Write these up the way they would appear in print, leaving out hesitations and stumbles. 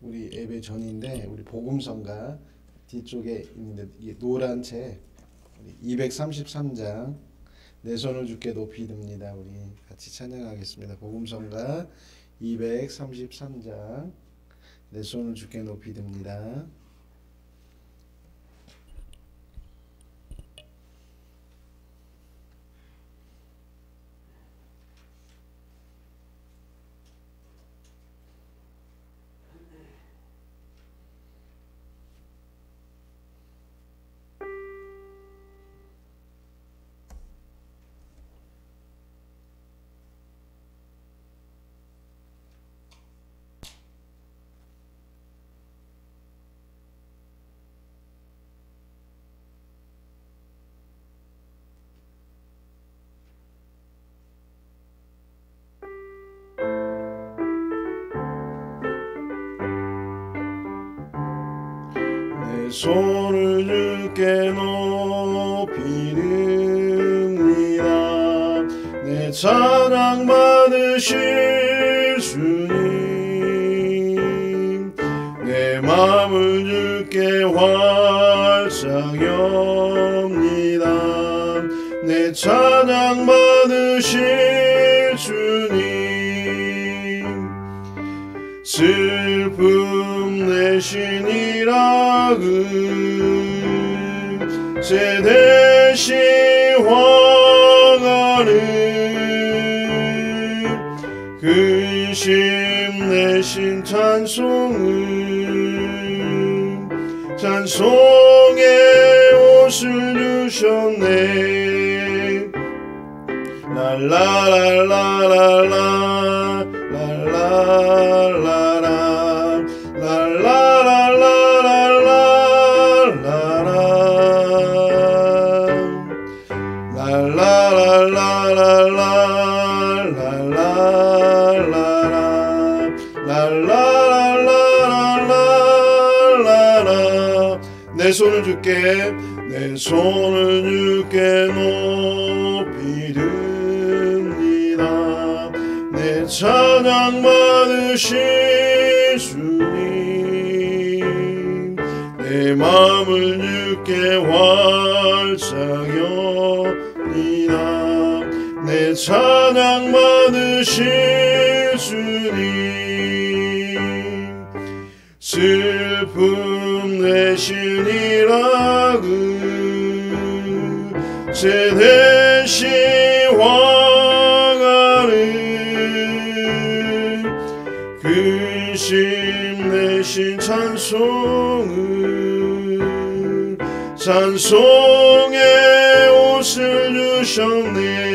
우리 예배 전인데 우리 복음성가 뒤쪽에 있는데 이 노란 책 233장 내 손을 주께 높이 듭니다. 우리 같이 찬양하겠습니다. 복음성가 233장 내 손을 주께 높이 듭니다. 내 손을 주께 높이 듭니다. 내 찬양 받으실 주님, 내 마음을 주께 활짝 엽니다. 내 찬양 받으실 주님, 슬픔 내신이라 제 대신 화가를 근심 내신 찬송의 옷을 주셨네. 랄라랄라랄라 랄라랄라 내 손을 주께 높이 듭니다. 내 찬양 받으실 주님, 내 마음을 주께 활짝 엽니다. 내 찬양 받으실 주님, 슬픔 내신이라 제 대신 화가를 근심 내신 찬송의 옷을 주셨네.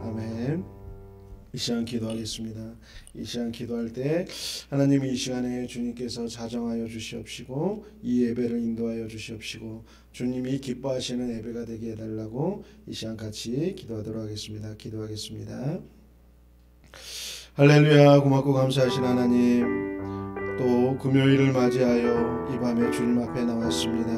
아멘. 이 시간 기도하겠습니다. 이 시간 기도할 때 하나님 이 시간에 주님께서 자정하여 주시옵시고 이 예배를 인도하여 주시옵시고 주님이 기뻐하시는 예배가 되게 해달라고 이 시간 같이 기도하도록 하겠습니다. 기도하겠습니다. 할렐루야. 고맙고 감사하신 하나님, 또 금요일을 맞이하여 이 밤에 주님 앞에 나왔습니다.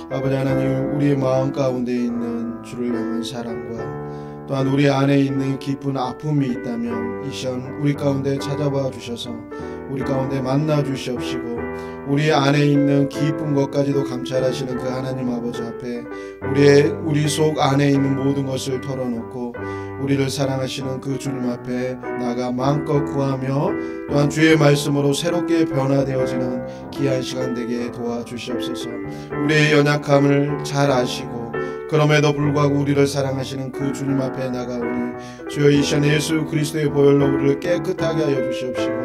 아버지 하나님, 우리의 마음 가운데 있는 주를 향한 사랑과 또한 우리 안에 있는 깊은 아픔이 있다면 이 시간 우리 가운데 찾아와 주셔서 우리 가운데 만나 주시옵시고 우리 안에 있는 깊은 것까지도 감찰하시는 그 하나님 아버지 앞에 우리 속 안에 있는 모든 것을 털어놓고 우리를 사랑하시는 그 주님 앞에 나가 마음껏 구하며 또한 주의 말씀으로 새롭게 변화되어지는 귀한 시간 되게 도와주시옵소서. 우리의 연약함을 잘 아시고 그럼에도 불구하고 우리를 사랑하시는 그 주님 앞에 나가오니 주여 이 시간 예수 그리스도의 보혈로 우리를 깨끗하게 하여 주시옵시고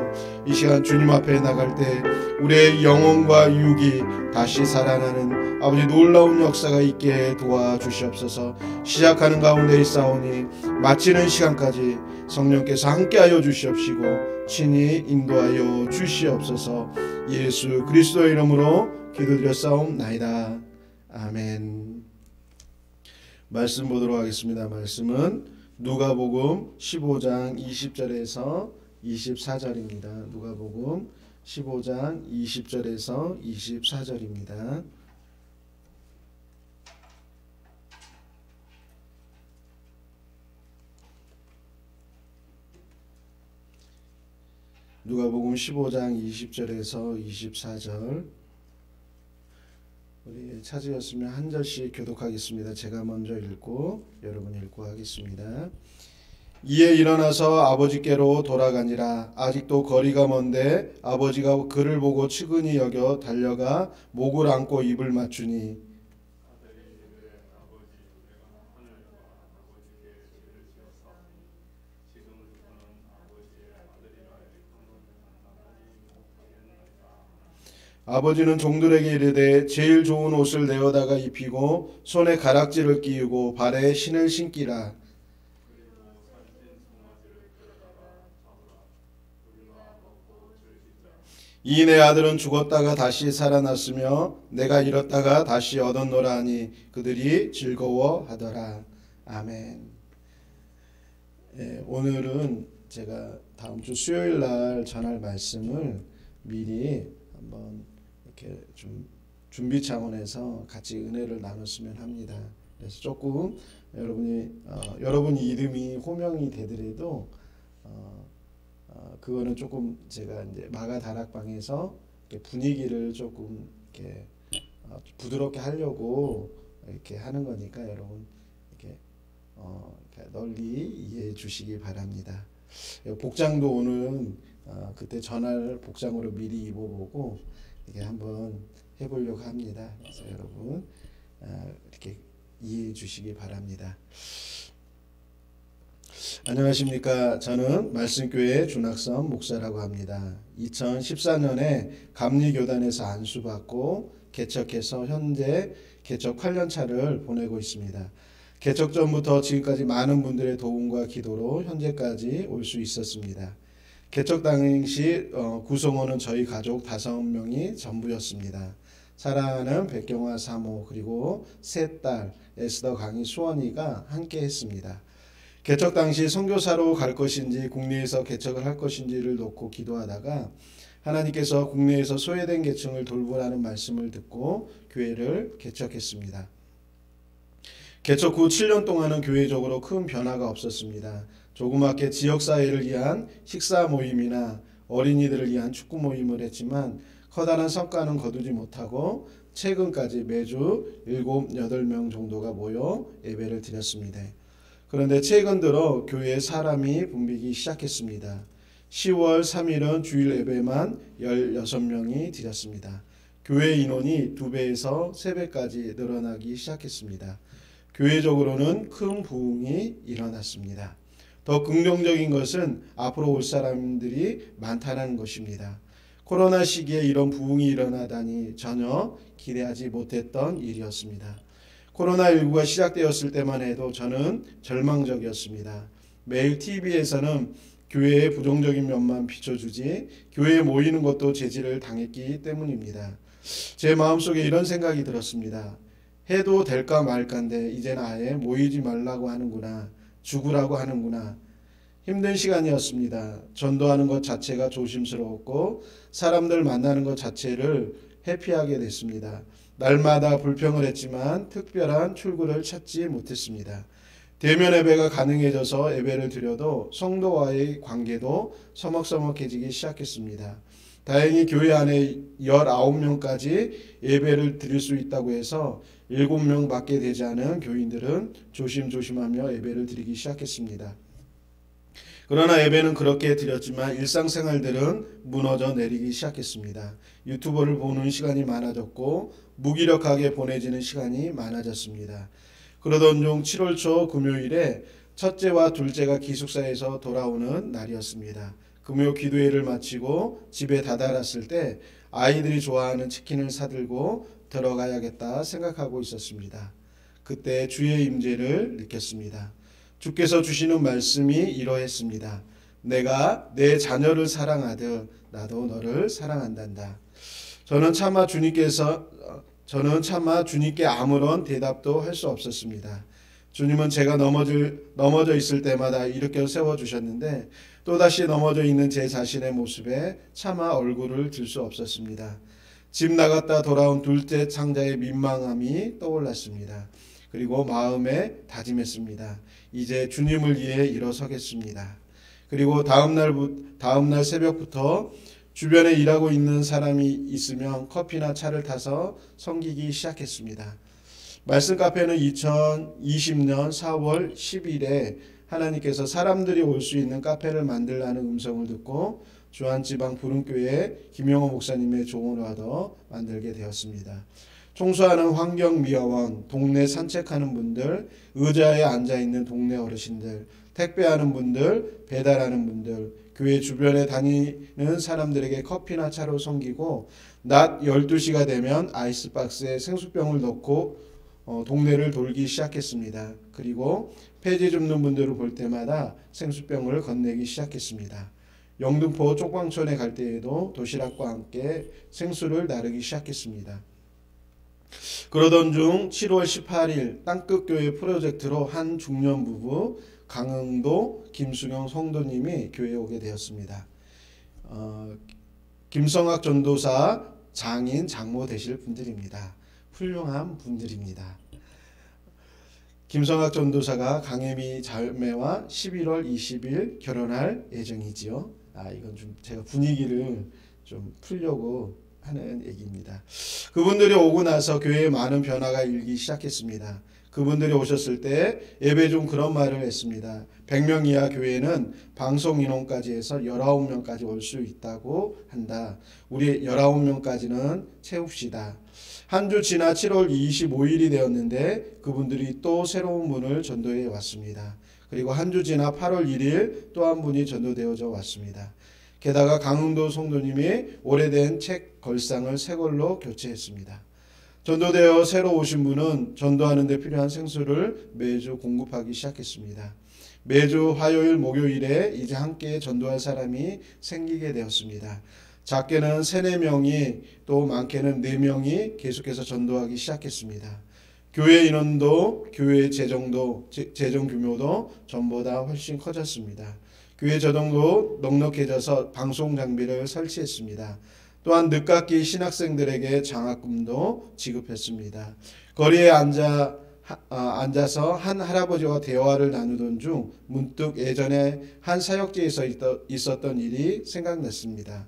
이 시간 주님 앞에 나갈 때 우리의 영혼과 육이 다시 살아나는 아버지 놀라운 역사가 있게 도와주시옵소서. 시작하는 가운데 있사오니 마치는 시간까지 성령께서 함께하여 주시옵시고 친히 인도하여 주시옵소서. 예수 그리스도의 이름으로 기도드렸사옵나이다. 아멘. 말씀 보도록 하겠습니다. 말씀은 누가복음 15장 20절에서 24절입니다. 누가복음 15장 20절에서 24절입니다. 누가복음 15장 20절에서 24절. 우리 찾으셨으면 한 절씩 교독하겠습니다. 제가 먼저 읽고 여러분 읽고 하겠습니다. 이에 일어나서 아버지께로 돌아가니라. 아직도 거리가 먼데 아버지가 그를 보고 측은히 여겨 달려가 목을 안고 입을 맞추니 아버지는 종들에게 이르되 제일 좋은 옷을 내어다가 입히고 손에 가락지를 끼우고 발에 신을 신기라. 이 내 아들은 죽었다가 다시 살아났으며 내가 잃었다가 다시 얻었노라 하니 그들이 즐거워하더라. 아멘. 오늘은 제가 다음 주 수요일 날 전할 말씀을 미리 한번 이렇게 좀 준비 차원에서 같이 은혜를 나눴으면 합니다. 그래서 조금 여러분 이름이 호명이 되더라도 그거는 조금 제가 이제 마가 다락방에서 분위기를 조금 이렇게 부드럽게 하려고 이렇게 하는 거니까 여러분 이렇게 널리 이해해 주시기 바랍니다. 복장도 오늘 그때 전할 복장으로 미리 입어보고 이렇게 한번 해보려고 합니다. 그래서 여러분 이렇게 이해해 주시기 바랍니다. 안녕하십니까. 저는 말씀교회 준학선 목사라고 합니다. 2014년에 감리교단에서 안수받고 개척해서 현재 개척 8년차를 보내고 있습니다. 개척 전부터 지금까지 많은 분들의 도움과 기도로 현재까지 올 수 있었습니다. 개척 당시 구성원은 저희 가족 5명이 전부였습니다. 사랑하는 백경화 사모 그리고 세 딸 에스더 강희 수원이가 함께 했습니다. 개척 당시 선교사로 갈 것인지 국내에서 개척을 할 것인지를 놓고 기도하다가 하나님께서 국내에서 소외된 계층을 돌보라는 말씀을 듣고 교회를 개척했습니다. 개척 후 7년 동안은 교회적으로 큰 변화가 없었습니다. 조그맣게 지역사회를 위한 식사 모임이나 어린이들을 위한 축구 모임을 했지만 커다란 성과는 거두지 못하고 최근까지 매주 7, 8명 정도가 모여 예배를 드렸습니다. 그런데 최근 들어 교회에 사람이 붐비기 시작했습니다. 10월 3일은 주일 예배만 16명이 드렸습니다. 교회 인원이 2배에서 3배까지 늘어나기 시작했습니다. 교회적으로는 큰 부흥이 일어났습니다. 더 긍정적인 것은 앞으로 올 사람들이 많다는 것입니다. 코로나 시기에 이런 부흥이 일어나다니 전혀 기대하지 못했던 일이었습니다. 코로나19가 시작되었을 때만 해도 저는 절망적이었습니다. 매일 TV에서는 교회의 부정적인 면만 비춰주지 교회에 모이는 것도 제지를 당했기 때문입니다. 제 마음속에 이런 생각이 들었습니다. 해도 될까 말까인데 이제는 아예 모이지 말라고 하는구나. 죽으라고 하는구나. 힘든 시간이었습니다. 전도하는 것 자체가 조심스러웠고 사람들 만나는 것 자체를 회피하게 됐습니다. 날마다 불평을 했지만 특별한 출구를 찾지 못했습니다. 대면 예배가 가능해져서 예배를 드려도 성도와의 관계도 서먹서먹해지기 시작했습니다. 다행히 교회 안에 19명까지 예배를 드릴 수 있다고 해서 7명밖에 되지 않은 교인들은 조심조심하며 예배를 드리기 시작했습니다. 그러나 예배는 그렇게 드렸지만 일상생활들은 무너져 내리기 시작했습니다. 유튜브를 보는 시간이 많아졌고 무기력하게 보내지는 시간이 많아졌습니다. 그러던 중 7월 초 금요일에 첫째와 둘째가 기숙사에서 돌아오는 날이었습니다. 금요 기도회를 마치고 집에 다다랐을 때 아이들이 좋아하는 치킨을 사들고 들어가야겠다 생각하고 있었습니다. 그때 주의 임재를 느꼈습니다. 주께서 주시는 말씀이 이러했습니다. 내가 내 자녀를 사랑하듯 나도 너를 사랑한단다. 저는 차마 주님께서 저는 차마 주님께 아무런 대답도 할 수 없었습니다. 주님은 제가 넘어져 있을 때마다 일으켜 세워주셨는데 또다시 넘어져 있는 제 자신의 모습에 차마 얼굴을 들 수 없었습니다. 집 나갔다 돌아온 둘째 창자의 민망함이 떠올랐습니다. 그리고 마음에 다짐했습니다. 이제 주님을 위해 일어서겠습니다. 그리고 다음날 새벽부터 주변에 일하고 있는 사람이 있으면 커피나 차를 타서 섬기기 시작했습니다. 말씀 카페는 2020년 4월 10일에 하나님께서 사람들이 올 수 있는 카페를 만들라는 음성을 듣고 주안지방 부름교회 김영호 목사님의 조언을 얻어 만들게 되었습니다. 청소하는 환경미화원, 동네 산책하는 분들, 의자에 앉아있는 동네 어르신들, 택배하는 분들, 배달하는 분들, 교회 주변에 다니는 사람들에게 커피나 차로 섬기고 낮 12시가 되면 아이스박스에 생수병을 넣고 동네를 돌기 시작했습니다. 그리고 폐지 줍는 분들을 볼 때마다 생수병을 건네기 시작했습니다. 영등포 쪽광촌에 갈 때에도 도시락과 함께 생수를 나르기 시작했습니다. 그러던 중 7월 18일 땅끝교회 프로젝트로 한 중년 부부 강흥도 김수경 성도님이 교회에 오게 되었습니다. 김성학 전도사 장인 장모 되실 분들입니다. 훌륭한 분들입니다. 김성학 전도사가 강혜미 자매와 11월 20일 결혼할 예정이지요. 이건 좀 제가 분위기를 좀 풀려고 하는 얘기입니다. 그분들이 오고 나서 교회에 많은 변화가 일기 시작했습니다. 그분들이 오셨을 때 예배 중 그런 말을 했습니다. 100명 이하 교회는 방송 인원까지 해서 19명까지 올 수 있다고 한다. 우리 19명까지는 채웁시다. 한 주 지나 7월 25일이 되었는데 그분들이 또 새로운 분을 전도해 왔습니다. 그리고 한 주 지나 8월 1일 또 한 분이 전도되어져 왔습니다. 게다가 강흥도 성도님이 오래된 책 걸상을 새 걸로 교체했습니다. 전도되어 새로 오신 분은 전도하는 데 필요한 생수를 매주 공급하기 시작했습니다. 매주 화요일 목요일에 이제 함께 전도할 사람이 생기게 되었습니다. 작게는 3-4명이 또 많게는 4명이 계속해서 전도하기 시작했습니다. 교회 인원도 교회 재정 규모도 전보다 훨씬 커졌습니다. 교회 저동도 넉넉해져서 방송 장비를 설치했습니다. 또한 늦깎이 신학생들에게 장학금도 지급했습니다. 거리에 앉아서 한 할아버지와 대화를 나누던 중 문득 예전에 한 사역지에서 있었던 일이 생각났습니다.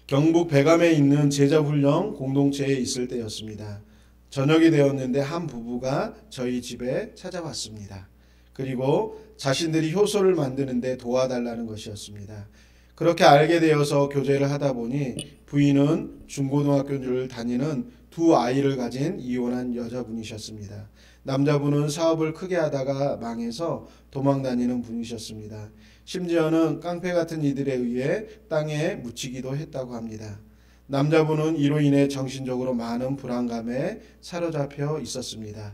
경북 배감에 있는 제자훈련 공동체에 있을 때였습니다. 저녁이 되었는데 한 부부가 저희 집에 찾아왔습니다. 그리고 자신들이 효소를 만드는데 도와달라는 것이었습니다. 그렇게 알게 되어서 교제를 하다 보니 부인은 중고등학교를 다니는 2 아이를 가진 이혼한 여자분이셨습니다. 남자분은 사업을 크게 하다가 망해서 도망 다니는 분이셨습니다. 심지어는 깡패 같은 이들에 의해 땅에 묻히기도 했다고 합니다. 남자분은 이로 인해 정신적으로 많은 불안감에 사로잡혀 있었습니다.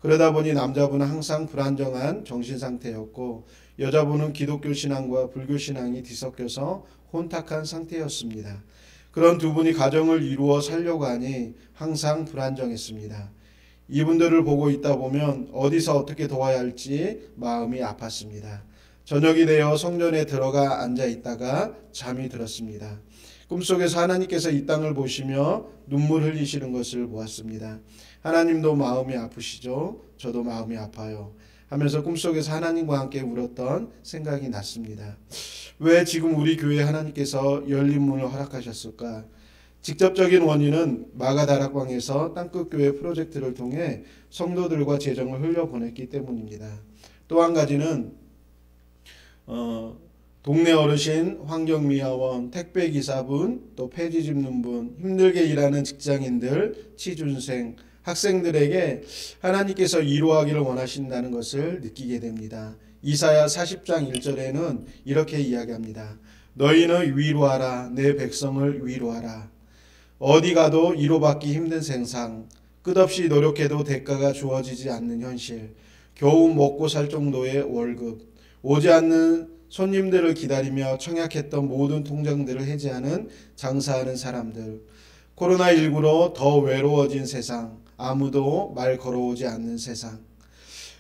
그러다 보니 남자분은 항상 불안정한 정신상태였고 여자분은 기독교 신앙과 불교 신앙이 뒤섞여서 혼탁한 상태였습니다. 그런 두 분이 가정을 이루어 살려고 하니 항상 불안정했습니다. 이분들을 보고 있다 보면 어디서 어떻게 도와야 할지 마음이 아팠습니다. 저녁이 되어 성전에 들어가 앉아 있다가 잠이 들었습니다. 꿈속에서 하나님께서 이 땅을 보시며 눈물 흘리시는 것을 보았습니다. 하나님도 마음이 아프시죠? 저도 마음이 아파요. 하면서 꿈속에서 하나님과 함께 울었던 생각이 났습니다. 왜 지금 우리 교회 하나님께서 열린 문을 허락하셨을까? 직접적인 원인은 마가다락방에서 땅끝교회 프로젝트를 통해 성도들과 재정을 흘려보냈기 때문입니다. 또 한 가지는 동네 어르신, 환경미화원, 택배기사분, 또 폐지 줍는 분, 힘들게 일하는 직장인들, 취준생, 학생들에게 하나님께서 위로하기를 원하신다는 것을 느끼게 됩니다. 이사야 40장 1절에는 이렇게 이야기합니다. 너희는 위로하라, 내 백성을 위로하라. 어디 가도 위로받기 힘든 세상, 끝없이 노력해도 대가가 주어지지 않는 현실, 겨우 먹고 살 정도의 월급, 오지 않는 손님들을 기다리며 청약했던 모든 통장들을 해지하는 장사하는 사람들, 코로나19로 더 외로워진 세상, 아무도 말 걸어오지 않는 세상,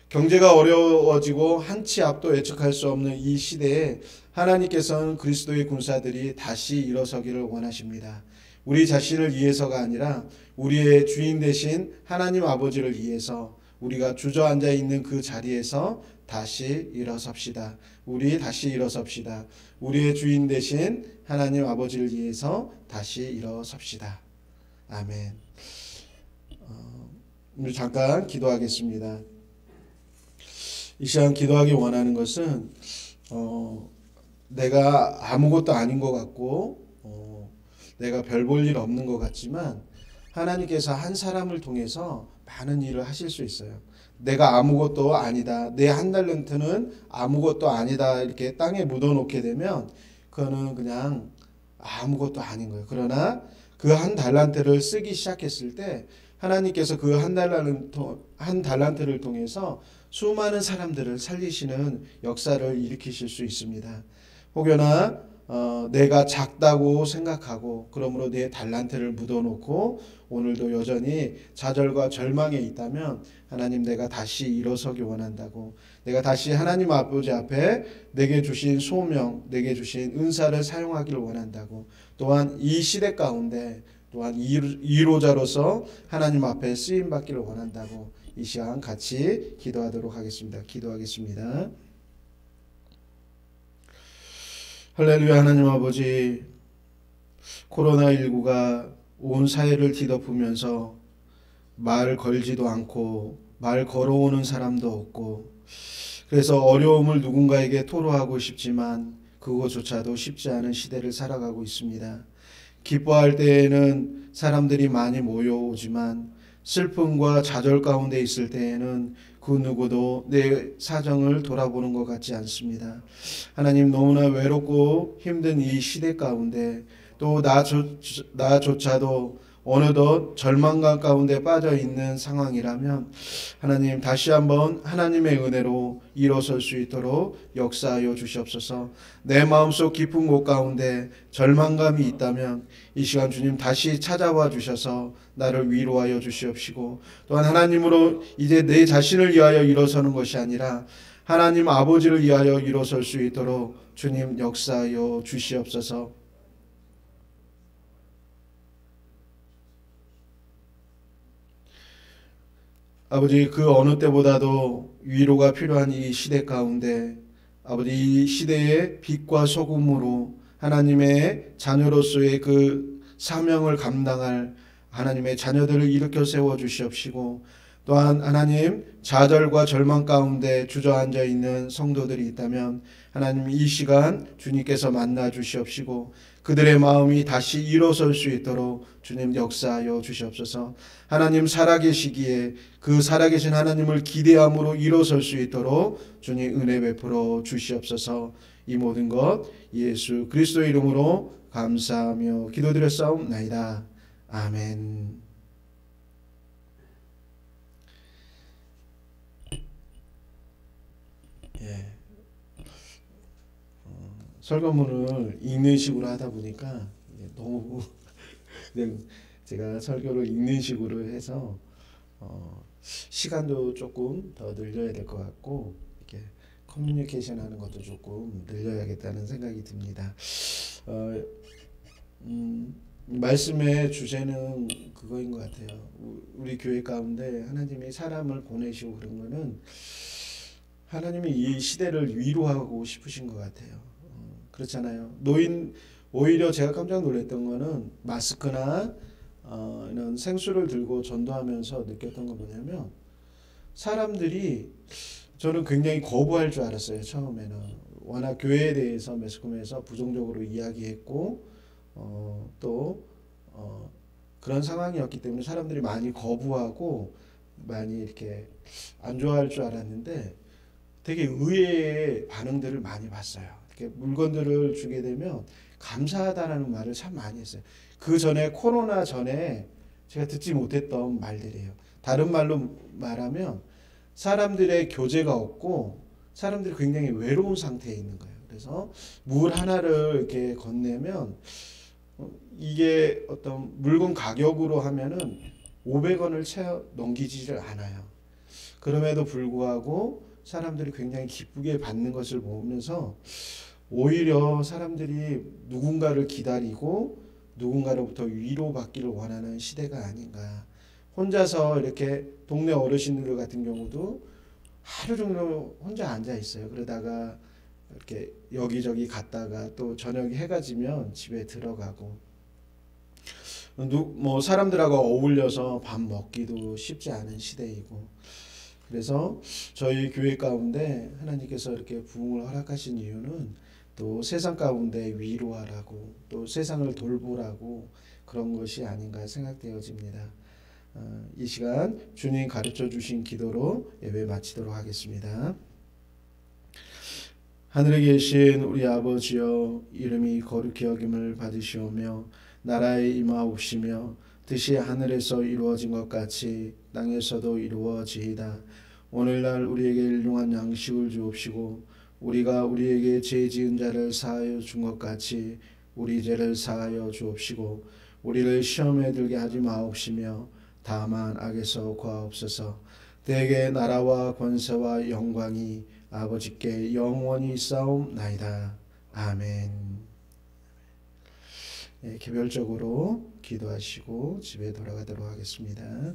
경제가 어려워지고 한치 앞도 예측할 수 없는 이 시대에 하나님께서는 그리스도의 군사들이 다시 일어서기를 원하십니다. 우리 자신을 위해서가 아니라 우리의 주인 되신 하나님 아버지를 위해서 우리가 주저앉아 있는 그 자리에서 다시 일어섭시다. 우리 다시 일어섭시다. 우리의 주인 되신 하나님 아버지를 위해서 다시 일어섭시다. 아멘. 우리 잠깐 기도하겠습니다. 이 시간 기도하기 원하는 것은 내가 아무것도 아닌 것 같고 내가 별 볼 일 없는 것 같지만 하나님께서 한 사람을 통해서 많은 일을 하실 수 있어요. 내가 아무것도 아니다. 내 한 달란트는 아무것도 아니다. 이렇게 땅에 묻어놓게 되면 그거는 그냥 아무것도 아닌 거예요. 그러나 그 한 달란트를 쓰기 시작했을 때 하나님께서 그 한 달란트를 통해서 수많은 사람들을 살리시는 역사를 일으키실 수 있습니다. 혹여나 내가 작다고 생각하고 그러므로 내 달란트를 묻어놓고 오늘도 여전히 좌절과 절망에 있다면 하나님 내가 다시 일어서기 원한다고, 내가 다시 하나님 아버지 앞에 내게 주신 소명, 내게 주신 은사를 사용하기를 원한다고, 또한 이 시대 가운데 또한 위로자로서 하나님 앞에 쓰임받기를 원한다고 이 시간 같이 기도하도록 하겠습니다. 기도하겠습니다. 할렐루야. 하나님 아버지, 코로나19가 온 사회를 뒤덮으면서 말 걸지도 않고 말 걸어오는 사람도 없고, 그래서 어려움을 누군가에게 토로하고 싶지만 그것조차도 쉽지 않은 시대를 살아가고 있습니다. 기뻐할 때에는 사람들이 많이 모여오지만 슬픔과 좌절 가운데 있을 때에는 그 누구도 내 사정을 돌아보는 것 같지 않습니다. 하나님, 너무나 외롭고 힘든 이 시대 가운데 또 나조차도 어느덧 절망감 가운데 빠져 있는 상황이라면 하나님 다시 한번 하나님의 은혜로 일어설 수 있도록 역사하여 주시옵소서. 내 마음속 깊은 곳 가운데 절망감이 있다면 이 시간 주님 다시 찾아와 주셔서 나를 위로하여 주시옵시고, 또한 하나님으로 이제 내 자신을 위하여 일어서는 것이 아니라 하나님 아버지를 위하여 일어설 수 있도록 주님 역사하여 주시옵소서. 아버지, 그 어느 때보다도 위로가 필요한 이 시대 가운데 아버지, 이 시대의 빛과 소금으로 하나님의 자녀로서의 그 사명을 감당할 하나님의 자녀들을 일으켜 세워 주시옵시고, 또한 하나님 좌절과 절망 가운데 주저앉아 있는 성도들이 있다면 하나님 이 시간 주님께서 만나 주시옵시고 그들의 마음이 다시 일어설 수 있도록 주님 역사하여 주시옵소서. 하나님 살아계시기에 그 살아계신 하나님을 기대함으로 일어설 수 있도록 주님 은혜 베풀어 주시옵소서. 이 모든 것 예수 그리스도의 이름으로 감사하며 기도드렸사옵나이다. 아멘. 설교문을 읽는 식으로 하다 보니까 너무 그냥 제가 설교를 읽는 식으로 해서 시간도 조금 더 늘려야 될 것 같고 이렇게 커뮤니케이션 하는 것도 조금 늘려야겠다는 생각이 듭니다. 말씀의 주제는 그거인 것 같아요. 우리 교회 가운데 하나님이 사람을 보내시고 그런 거는 하나님이 이 시대를 위로하고 싶으신 것 같아요. 그렇잖아요. 오히려 제가 깜짝 놀랐던 거는 마스크나 이런 생수를 들고 전도하면서 느꼈던 거 뭐냐면 사람들이 저는 굉장히 거부할 줄 알았어요. 처음에는 워낙 교회에 대해서 매스컴에서 부정적으로 이야기했고 그런 상황이었기 때문에 사람들이 많이 거부하고 많이 이렇게 안 좋아할 줄 알았는데 되게 의외의 반응들을 많이 봤어요. 이렇게 물건들을 주게 되면 감사하다라는 말을 참 많이 했어요. 그 전에 코로나 전에 제가 듣지 못했던 말들이에요. 다른 말로 말하면 사람들의 교제가 없고 사람들이 굉장히 외로운 상태에 있는 거예요. 그래서 물 하나를 이렇게 건네면 이게 어떤 물건 가격으로 하면은 500원을 채 넘기지를 않아요. 그럼에도 불구하고 사람들이 굉장히 기쁘게 받는 것을 보면서 오히려 사람들이 누군가를 기다리고 누군가로부터 위로받기를 원하는 시대가 아닌가. 혼자서 이렇게 동네 어르신들 같은 경우도 하루 종일 혼자 앉아 있어요. 그러다가 이렇게 여기저기 갔다가 또 저녁이 해가 지면 집에 들어가고, 뭐 사람들하고 어울려서 밥 먹기도 쉽지 않은 시대이고, 그래서 저희 교회 가운데 하나님께서 이렇게 부흥을 허락하신 이유는 또 세상 가운데 위로하라고, 또 세상을 돌보라고 그런 것이 아닌가 생각되어집니다. 이 시간 주님 가르쳐 주신 기도로 예배 마치도록 하겠습니다. 하늘에 계신 우리 아버지여, 이름이 거룩히 여김을 받으시오며 나라에 임하옵시며 뜻이 하늘에서 이루어진 것 같이 땅에서도 이루어지이다. 오늘날 우리에게 일용할 양식을 주옵시고 우리가 우리에게 죄 지은 자를 사하여 준 것 같이 우리 죄를 사하여 주옵시고 우리를 시험에 들게 하지 마옵시며 다만 악에서 구하옵소서. 대개 나라와 권세와 영광이 아버지께 영원히 싸움나이다. 아멘. 개별적으로 기도하시고 집에 돌아가도록 하겠습니다.